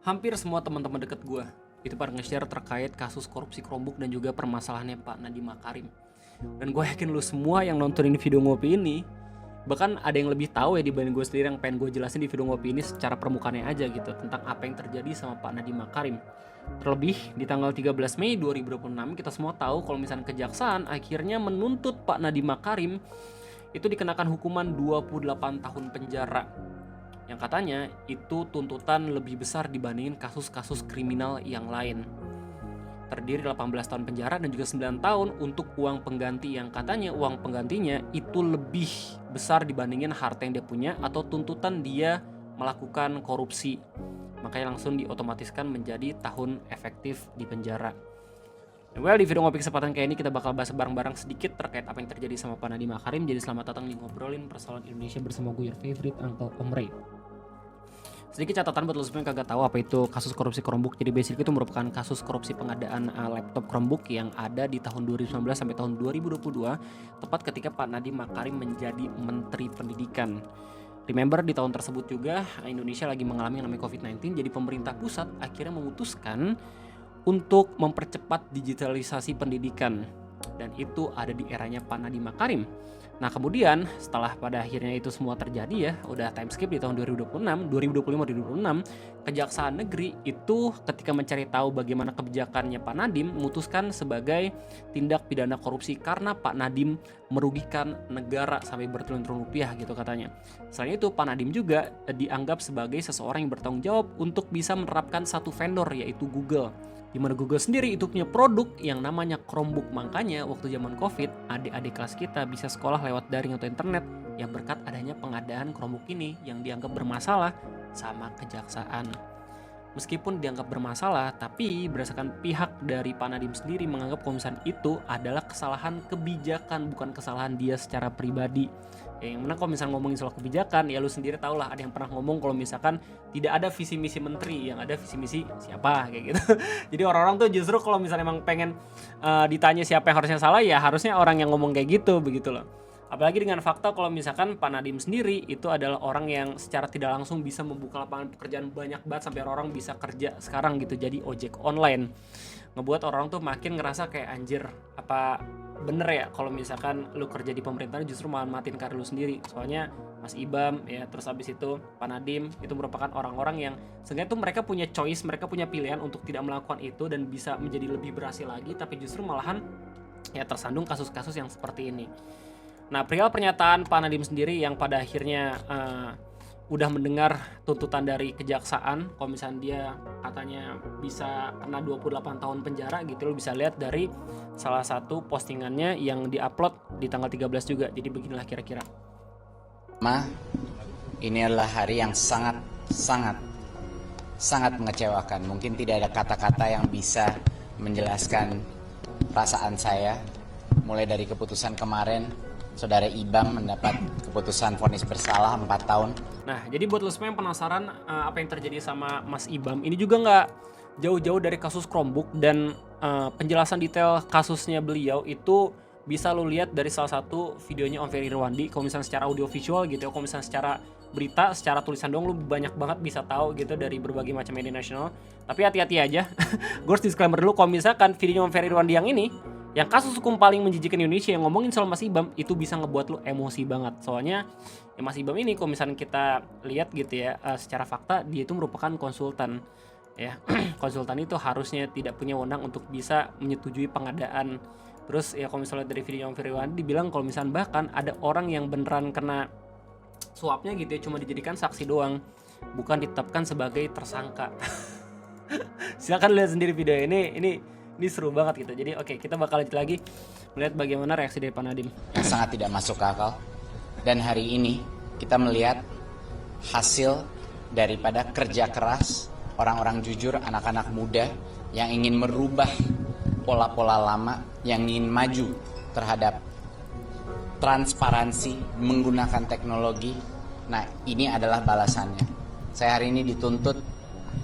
hampir semua teman-teman deket gue itu pada nge-share terkait kasus korupsi Chromebook dan juga permasalahannya Pak Nadiem Makarim. Dan gue yakin lu semua yang nontonin video ngopi ini, bahkan ada yang lebih tahu ya dibanding gue sendiri yang pengen gue jelasin di video ngopi ini secara permukaannya aja gitu, tentang apa yang terjadi sama Pak Nadiem Makarim. Terlebih di tanggal 13 Mei 2026 kita semua tahu kalau misalnya kejaksaan akhirnya menuntut Pak Nadiem Makarim itu dikenakan hukuman 28 tahun penjara. Yang katanya itu tuntutan lebih besar dibandingin kasus-kasus kriminal yang lain. Terdiri 18 tahun penjara dan juga 9 tahun untuk uang pengganti yang katanya uang penggantinya itu lebih besar dibandingin harta yang dia punya atau tuntutan dia melakukan korupsi. Makanya langsung diotomatiskan menjadi tahun efektif di penjara. Well, di video ngopi kesempatan kayak ini kita bakal bahas bareng-bareng sedikit terkait apa yang terjadi sama Pak Nadiem Makarim. Jadi selamat datang di Ngobrolin Persoalan Indonesia bersama gue your favorite Uncle Om Ray. Sedikit catatan buat lo semua yang kagak tahu apa itu kasus korupsi Chromebook. Jadi basically itu merupakan kasus korupsi pengadaan laptop Chromebook yang ada di tahun 2019 sampai tahun 2022, tepat ketika Pak Nadiem Makarim menjadi Menteri Pendidikan. Remember di tahun tersebut juga Indonesia lagi mengalami yang namanya COVID-19, jadi pemerintah pusat akhirnya memutuskan untuk mempercepat digitalisasi pendidikan, dan itu ada di eranya Pak Nadiem Makarim. Nah kemudian setelah pada akhirnya itu semua terjadi ya, udah time skip di tahun 2025-2026, Kejaksaan Negeri itu ketika mencari tahu bagaimana kebijakannya Pak Nadiem memutuskan sebagai tindak pidana korupsi karena Pak Nadiem merugikan negara sampai bertriliun-triliun rupiah gitu katanya. Selain itu Pak Nadiem juga dianggap sebagai seseorang yang bertanggung jawab untuk bisa menerapkan satu vendor yaitu Google. Di mana Google sendiri itu punya produk yang namanya Chromebook. Makanya waktu zaman Covid, adik-adik kelas kita bisa sekolah lewat daring atau internet ya berkat adanya pengadaan Chromebook ini yang dianggap bermasalah sama kejaksaan. Meskipun dianggap bermasalah, tapi berdasarkan pihak dari Pak Nadiem sendiri menganggap kalau misalnya itu adalah kesalahan kebijakan, bukan kesalahan dia secara pribadi. Yang mana kalau misalnya ngomongin soal kebijakan, ya lu sendiri tau lah, ada yang pernah ngomong kalau misalkan tidak ada visi misi menteri, yang ada visi misi siapa kayak gitu. Jadi orang-orang tuh justru kalau misalnya emang pengen ditanya siapa yang harusnya salah, ya harusnya orang yang ngomong kayak gitu, begitu loh. Apalagi dengan fakta kalau misalkan Pak Nadiem sendiri itu adalah orang yang secara tidak langsung bisa membuka lapangan pekerjaan banyak banget sampai orang bisa kerja sekarang gitu, jadi ojek online. Ngebuat orang tuh makin ngerasa kayak anjir, apa bener ya kalau misalkan lu kerja di pemerintahan justru malah matiin karir lu sendiri. Soalnya Mas Ibam ya, terus habis itu Pak Nadiem itu merupakan orang-orang yang sebenarnya tuh mereka punya choice, mereka punya pilihan untuk tidak melakukan itu dan bisa menjadi lebih berhasil lagi, tapi justru malahan ya tersandung kasus-kasus yang seperti ini. Nah, perihal pernyataan Pak Nadiem sendiri yang pada akhirnya udah mendengar tuntutan dari kejaksaan, kalau misalnya dia katanya bisa kena 28 tahun penjara gitu, lo bisa lihat dari salah satu postingannya yang diupload di tanggal 13 juga. Jadi beginilah kira-kira. Ini adalah hari yang sangat mengecewakan. Mungkin tidak ada kata-kata yang bisa menjelaskan perasaan saya. Mulai dari keputusan kemarin, Saudara Ibam mendapat keputusan vonis bersalah 4 tahun. Nah, jadi buat lo semua yang penasaran apa yang terjadi sama Mas Ibam, ini juga nggak jauh-jauh dari kasus Chromebook, dan penjelasan detail kasusnya beliau itu bisa lo lihat dari salah satu videonya Om Ferry Irwandi. Kalau misalnya secara audio visual gitu ya, kalau misalnya secara berita, secara tulisan doang lo banyak banget bisa tahu gitu dari berbagai macam media nasional. Tapi hati-hati aja, gue harus disclaimer dulu kalau misalkan videonya Om Ferry Irwandi yang ini, yang kasus hukum paling menjijikan Indonesia yang ngomongin soal Mas Ibam, itu bisa ngebuat lu emosi banget. Soalnya ya Mas Ibam ini kalau misalnya kita lihat gitu ya, secara fakta dia itu merupakan konsultan ya. Konsultan itu harusnya tidak punya wewenang untuk bisa menyetujui pengadaan. Terus ya kalau misalnya dari video Om Firwan dibilang kalau misalnya bahkan ada orang yang beneran kena suapnya gitu ya, cuma dijadikan saksi doang, bukan ditetapkan sebagai tersangka. Silakan lihat sendiri video ini seru banget gitu. Jadi oke, kita bakal lanjut lagi melihat bagaimana reaksi dari Pak Nadiem. Yang sangat tidak masuk akal. Dan hari ini kita melihat hasil daripada kerja keras orang-orang jujur, anak-anak muda yang ingin merubah pola-pola lama, yang ingin maju terhadap transparansi menggunakan teknologi. Nah, ini adalah balasannya. Saya hari ini dituntut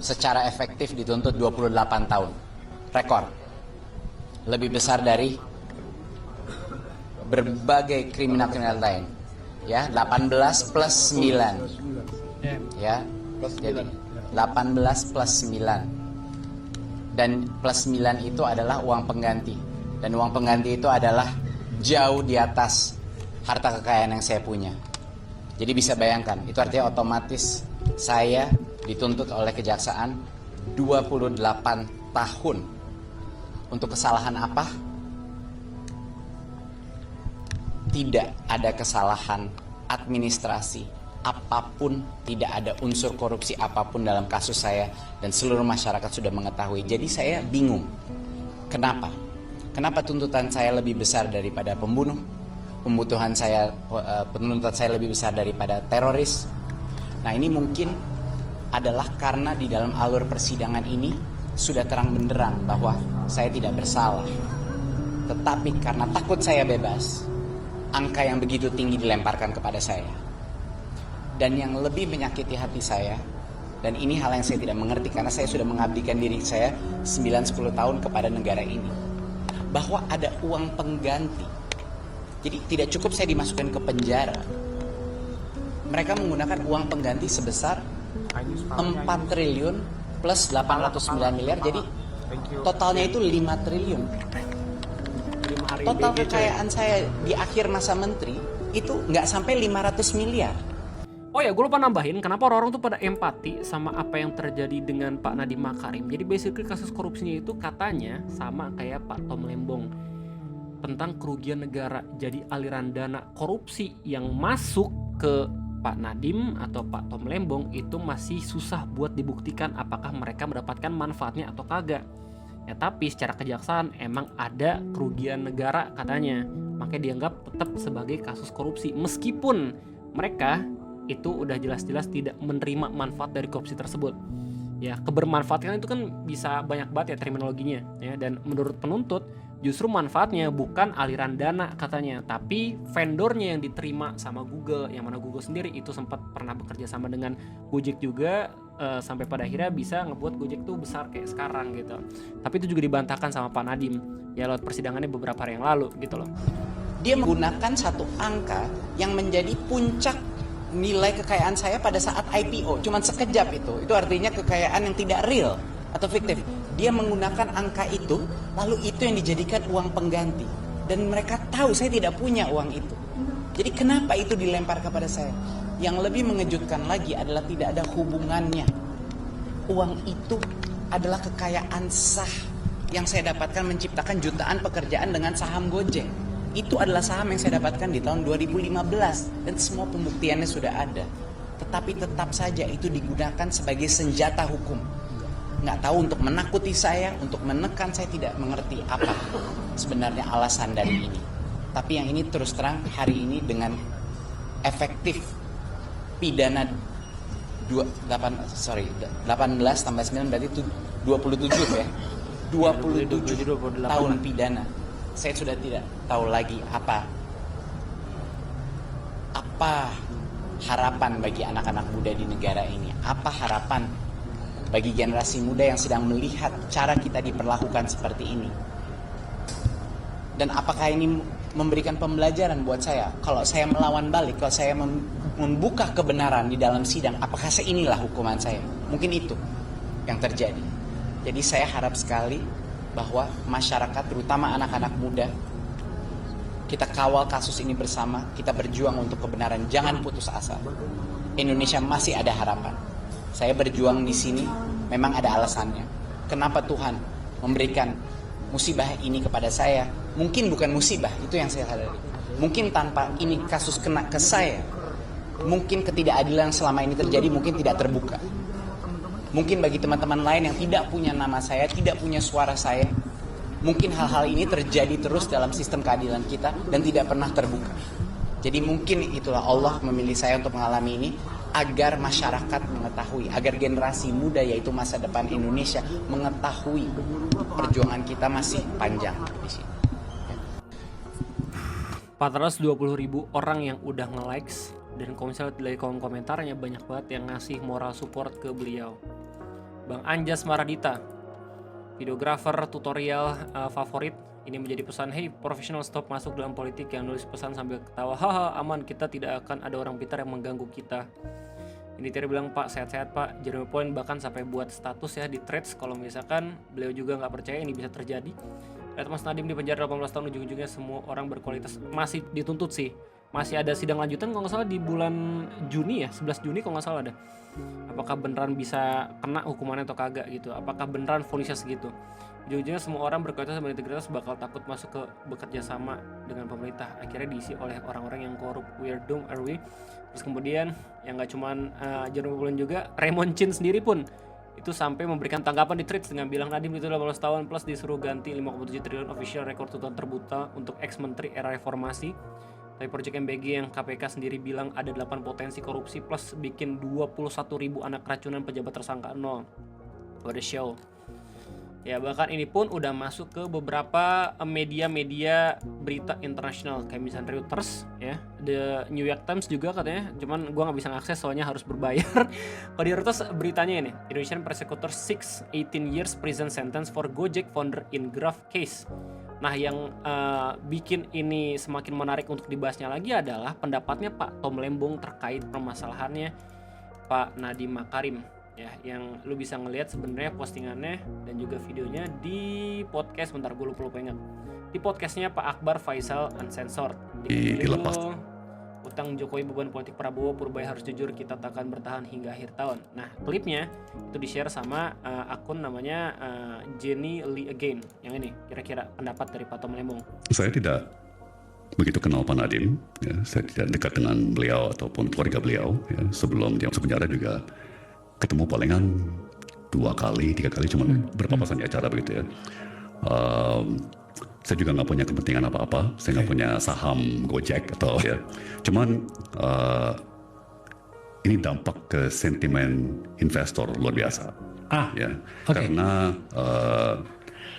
secara efektif, dituntut 28 tahun. Rekor. Lebih besar dari berbagai kriminal-kriminal lain. Ya, 18 plus 9. Ya. Jadi 18 plus 9. Dan plus 9 itu adalah uang pengganti. Dan uang pengganti itu adalah jauh di atas harta kekayaan yang saya punya. Jadi bisa bayangkan, itu artinya otomatis saya dituntut oleh kejaksaan 28 tahun. Untuk kesalahan apa? Tidak ada kesalahan administrasi apapun, tidak ada unsur korupsi apapun dalam kasus saya, dan seluruh masyarakat sudah mengetahui. Jadi saya bingung. Kenapa? Kenapa tuntutan saya lebih besar daripada pembunuh? Penuntutan saya lebih besar daripada teroris? Nah, ini mungkin adalah karena di dalam alur persidangan ini sudah terang benderang bahwa saya tidak bersalah. Tetapi karena takut saya bebas, angka yang begitu tinggi dilemparkan kepada saya. Dan yang lebih menyakiti hati saya, dan ini hal yang saya tidak mengerti karena saya sudah mengabdikan diri saya 9-10 tahun kepada negara ini, bahwa ada uang pengganti. Jadi tidak cukup saya dimasukkan ke penjara. Mereka menggunakan uang pengganti sebesar 4 triliun plus 809 miliar, jadi totalnya itu 5 triliun. Total kekayaan saya di akhir masa menteri itu nggak sampai 500 miliar. Oh ya, gue lupa nambahin, kenapa orang-orang tuh pada empati sama apa yang terjadi dengan Pak Nadiem Makarim. Jadi basically kasus korupsinya itu katanya sama kayak Pak Tom Lembong, tentang kerugian negara. Jadi aliran dana korupsi yang masuk ke Pak Nadiem atau Pak Tom Lembong itu masih susah buat dibuktikan apakah mereka mendapatkan manfaatnya atau kagak. Ya, tapi secara kejaksaan emang ada kerugian negara katanya, makanya dianggap tetap sebagai kasus korupsi meskipun mereka itu udah jelas-jelas tidak menerima manfaat dari korupsi tersebut. Ya, kebermanfaatan itu kan bisa banyak banget ya terminologinya, ya. Dan menurut penuntut justru manfaatnya bukan aliran dana katanya, tapi vendornya yang diterima sama Google, yang mana Google sendiri itu sempat pernah bekerja sama dengan Gojek juga, sampai pada akhirnya bisa ngebuat Gojek tuh besar kayak sekarang gitu. Tapi itu juga dibantahkan sama Pak Nadiem ya lewat persidangannya beberapa hari yang lalu gitu loh. Dia menggunakan satu angka yang menjadi puncak nilai kekayaan saya pada saat IPO, cuman sekejap itu artinya kekayaan yang tidak real atau fiktif. Dia menggunakan angka itu, lalu itu yang dijadikan uang pengganti, dan mereka tahu saya tidak punya uang itu. Jadi kenapa itu dilempar kepada saya? Yang lebih mengejutkan lagi adalah tidak ada hubungannya. Uang itu adalah kekayaan sah yang saya dapatkan menciptakan jutaan pekerjaan dengan saham Gojek. Itu adalah saham yang saya dapatkan di tahun 2015 dan semua pembuktiannya sudah ada. Tetapi tetap saja itu digunakan sebagai senjata hukum. Nggak tahu untuk menakuti saya, untuk menekan, saya tidak mengerti apa sebenarnya alasan dari ini. Tapi yang ini terus terang hari ini dengan efektif pidana 18 tambah 9 berarti itu 27 ya. 27 tahun pidana. Saya sudah tidak tahu lagi apa harapan bagi anak-anak muda di negara ini. Apa harapan bagi generasi muda yang sedang melihat cara kita diperlakukan seperti ini. Dan apakah ini memberikan pembelajaran buat saya? Kalau saya melawan balik, kalau saya membuka kebenaran di dalam sidang, apakah inilah hukuman saya? Mungkin itu yang terjadi. Jadi saya harap sekali bahwa masyarakat, terutama anak-anak muda, kita kawal kasus ini bersama, kita berjuang untuk kebenaran, jangan putus asa. Indonesia masih ada harapan. Saya berjuang di sini memang ada alasannya. Kenapa Tuhan memberikan musibah ini kepada saya? Mungkin bukan musibah, itu yang saya sadari. Mungkin tanpa ini kasus kena ke saya, mungkin ketidakadilan selama ini terjadi mungkin tidak terbuka. Mungkin bagi teman-teman lain yang tidak punya nama saya, tidak punya suara saya, mungkin hal-hal ini terjadi terus dalam sistem keadilan kita dan tidak pernah terbuka. Jadi mungkin itulah Allah memilih saya untuk mengalami ini, agar masyarakat mengetahui, agar generasi muda yaitu masa depan Indonesia mengetahui perjuangan kita masih panjang di sini. 420.000 orang yang udah nge-likes, dan kalau misalnya dari kolom komentarnya banyak banget yang ngasih moral support ke beliau. Bang Anjas Maradita, videografer tutorial favorit, ini menjadi pesan, hey profesional stop masuk dalam politik yang nulis pesan sambil ketawa, haha aman, kita tidak akan ada orang pintar yang mengganggu kita. Ini Terry bilang, Pak sehat-sehat Pak. Jeremy Point bahkan sampai buat status ya di threads kalau misalkan beliau juga nggak percaya ini bisa terjadi. Lihat Mas Nadiem di penjara 18 tahun, ujung-ujungnya semua orang berkualitas masih dituntut sih. Masih ada sidang lanjutan kalau nggak salah di bulan Juni ya, 11 Juni kalau nggak salah ada. Apakah beneran bisa kena hukumannya atau kagak gitu? Apakah beneran vonisnya segitu? Ujung-ujungnya semua orang berkualitas dan berintegritas bakal takut masuk ke bekerja sama dengan pemerintah. Akhirnya diisi oleh orang-orang yang korup. We're doomed, are we? Terus kemudian yang nggak cuman Jerome Pauline juga, Raymond Chin sendiri pun itu sampai memberikan tanggapan di tweets dengan bilang Nadiem itu 18 tahun plus disuruh ganti 5,7 triliun official rekor tuntutan terbuka untuk ex-menteri era reformasi. Tapi Project MBG yang KPK sendiri bilang ada 8 potensi korupsi plus bikin 21.000 anak keracunan pejabat tersangka 0. What a show. Ya bahkan ini pun udah masuk ke beberapa media-media berita internasional kayak misalnya Reuters ya, The New York Times juga katanya, cuman gua nggak bisa ngakses soalnya harus berbayar. Kalau di Reuters beritanya ini, Indonesian prosecutor 6 18 years prison sentence for Gojek founder in graft case. Nah yang bikin ini semakin menarik untuk dibahasnya lagi adalah pendapatnya Pak Tom Lembong terkait permasalahannya Pak Nadiem Makarim. Ya, yang lu bisa ngelihat sebenarnya postingannya dan juga videonya di podcast, bentar gue lupa ingat, di podcastnya Pak Akbar Faisal Uncensored dilepas. Utang Jokowi beban politik Prabowo, Purbaya harus jujur, kita takkan bertahan hingga akhir tahun. Nah klipnya itu di share sama akun namanya Jenny Lee Again. Yang ini kira-kira pendapat dari Pak Tom Lembong. Saya tidak begitu kenal Pak Nadiem, ya. Saya tidak dekat dengan beliau ataupun keluarga beliau, ya. Sebelum dia masuk penjara juga ketemu palingan 2 kali 3 kali, cuma berpapasan di acara begitu ya. Saya juga nggak punya kepentingan apa-apa, saya nggak punya saham Gojek atau ya. Cuman ini dampak ke sentimen investor luar biasa. Ya, karena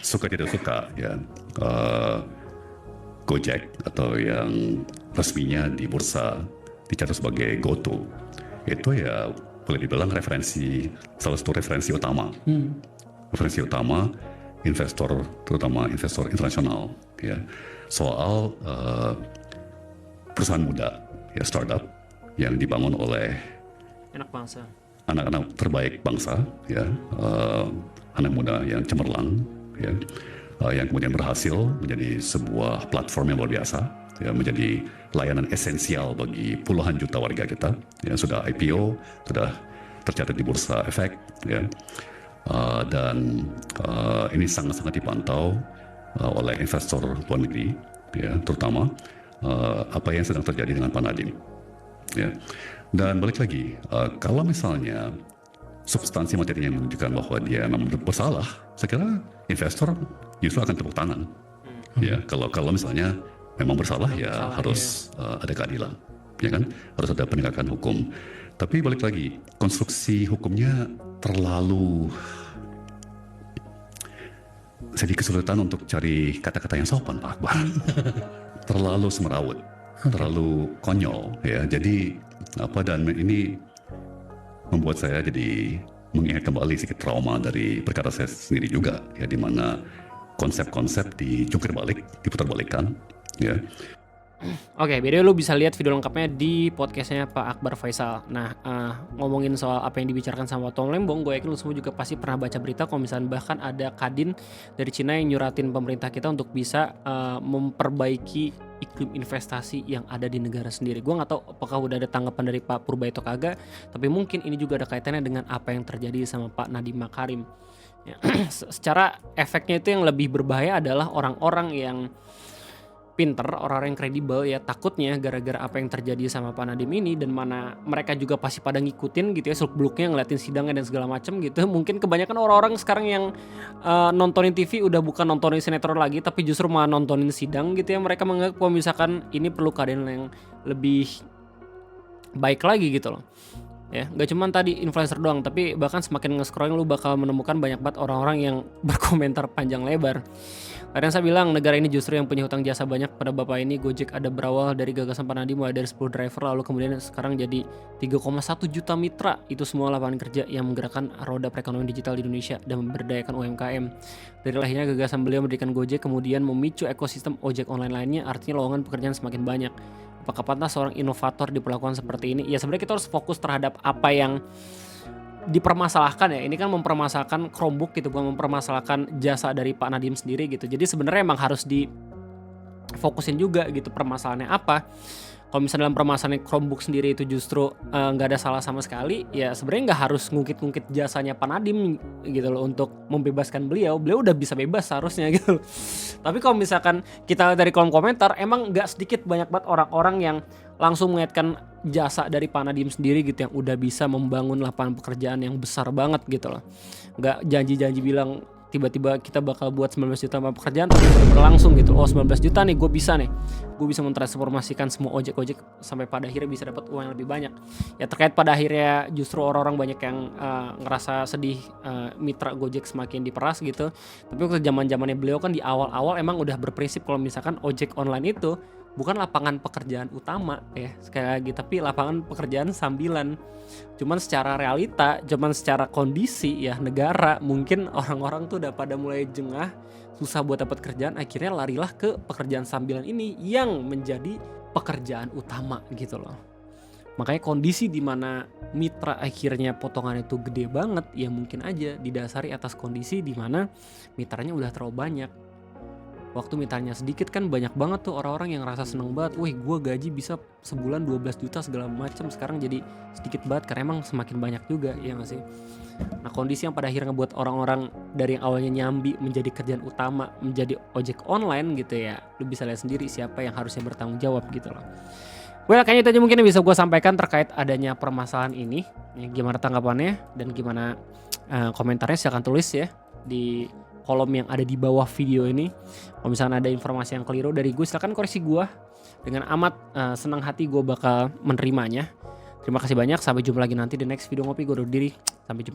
suka tidak suka ya, Gojek atau yang resminya di bursa dicatat sebagai GoTo itu ya boleh dibilang salah satu referensi utama. Referensi utama investor, terutama investor internasional ya, soal perusahaan muda ya, startup yang dibangun oleh anak-anak terbaik bangsa ya, anak muda yang cemerlang ya, yang kemudian berhasil menjadi sebuah platform yang luar biasa ya, menjadi layanan esensial bagi puluhan juta warga kita yang sudah IPO, sudah tercatat di bursa efek ya, dan ini sangat-sangat dipantau oleh investor luar negeri ya, terutama apa yang sedang terjadi dengan Pak Nadiem ya. Dan balik lagi, kalau misalnya substansi materinya menunjukkan bahwa dia memang bersalah, saya kira investor justru akan tepuk tangan ya. Kalau misalnya memang bersalah ya harus ada keadilan, ya kan, harus ada penegakan hukum. Tapi balik lagi, konstruksi hukumnya terlalu, saya kesulitan untuk cari kata-kata yang sopan Pak Akbar. Terlalu semerawut, terlalu konyol ya. Jadi dan ini membuat saya jadi mengingat kembali sedikit trauma dari perkara saya sendiri juga ya, di mana konsep-konsep dijungkir balik, diputar balikkan ya. Oke, beda lu bisa lihat video lengkapnya di podcastnya Pak Akbar Faisal. Nah, ngomongin soal apa yang dibicarakan sama Tom Lembong, gue yakin lu semua juga pasti pernah baca berita kalau misalnya bahkan ada Kadin dari Cina yang nyuratin pemerintah kita untuk bisa memperbaiki iklim investasi yang ada di negara sendiri. Gue nggak tahu apakah udah ada tanggapan dari Pak Purbaya atau kagak, tapi mungkin ini juga ada kaitannya dengan apa yang terjadi sama Pak Nadiem Makarim. Ya, secara efeknya itu yang lebih berbahaya adalah orang-orang yang pinter, orang-orang yang kredibel ya, takutnya gara-gara apa yang terjadi sama Pak Nadiem ini, dan mana mereka juga pasti pada ngikutin gitu ya, seluk-beluknya ngeliatin sidangnya dan segala macam gitu. Mungkin kebanyakan orang-orang sekarang yang nontonin TV udah bukan nontonin sinetron lagi, tapi justru malah nontonin sidang gitu ya. Mereka menganggap bahwa misalkan ini perlu keadaan yang lebih baik lagi gitu loh. Ya, gak cuman tadi influencer doang, tapi bahkan semakin nge-scrolling lu bakal menemukan banyak banget orang-orang yang berkomentar panjang lebar. Kadang saya bilang negara ini justru yang punya hutang jasa banyak pada bapak ini. Gojek ada berawal dari gagasan Pak Nadiem, mulai dari 10 driver lalu kemudian sekarang jadi 3,1 juta mitra. Itu semua lapangan kerja yang menggerakkan roda perekonomian digital di Indonesia dan memberdayakan UMKM. Dari lahirnya gagasan beliau mendirikan Gojek kemudian memicu ekosistem ojek online lainnya, artinya lowongan pekerjaan semakin banyak. Apakah pantas seorang inovator diperlakukan seperti ini? Ya sebenarnya kita harus fokus terhadap apa yang dipermasalahkan ya. Ini kan mempermasalahkan Chromebook gitu, bukan mempermasalahkan jasa dari Pak Nadiem sendiri gitu. Jadi sebenarnya emang harus difokusin juga gitu permasalahannya apa. Kalau misalnya dalam permasalahan Chromebook sendiri itu justru nggak ada salah sama sekali, ya sebenarnya nggak harus ngungkit-ngungkit jasanya Pak Nadiem gitu loh untuk membebaskan beliau udah bisa bebas seharusnya gitu. Tapi kalau misalkan kita lihat dari kolom komentar, emang nggak sedikit banyak banget orang-orang yang langsung mengaitkan jasa dari Pak Nadiem sendiri gitu yang udah bisa membangun lapangan pekerjaan yang besar banget gitu loh. Nggak janji-janji bilang tiba-tiba kita bakal buat 19 juta lapangan pekerjaan tapi berlangsung gitu. Oh 19 juta nih gue bisa mentransformasikan semua ojek-ojek sampai pada akhirnya bisa dapat uang yang lebih banyak. Ya terkait pada akhirnya justru orang-orang banyak yang ngerasa sedih mitra Gojek semakin diperas gitu. Tapi waktu zaman-zamannya beliau kan di awal-awal emang udah berprinsip kalau misalkan ojek online itu bukan lapangan pekerjaan utama ya sekali lagi, tapi lapangan pekerjaan sambilan. Cuman secara realita, cuman secara kondisi ya negara, mungkin orang-orang tuh udah pada mulai jengah, susah buat dapat kerjaan, akhirnya larilah ke pekerjaan sambilan ini yang menjadi pekerjaan utama gitu loh. Makanya kondisi di mana mitra akhirnya potongan itu gede banget, ya mungkin aja didasari atas kondisi di mana mitranya udah terlalu banyak. Waktu mitranya sedikit kan banyak banget tuh orang-orang yang ngerasa seneng banget. Wih gue gaji bisa sebulan 12 juta segala macam, sekarang jadi sedikit banget karena emang semakin banyak juga ya gak sih. Nah kondisi yang pada akhirnya buat orang-orang dari yang awalnya nyambi menjadi kerjaan utama, menjadi ojek online gitu ya. Lu bisa lihat sendiri siapa yang harusnya bertanggung jawab gitu loh. Well kayaknya itu aja mungkin yang bisa gue sampaikan terkait adanya permasalahan ini. Ya, gimana tanggapannya dan gimana komentarnya silahkan tulis ya di kolom yang ada di bawah video ini. Kalau misalnya ada informasi yang keliru dari gue, silakan koreksi gue. Dengan amat senang hati gue bakal menerimanya. Terima kasih banyak, sampai jumpa lagi nanti di next video ngopi. Gue undur diri, sampai jumpa.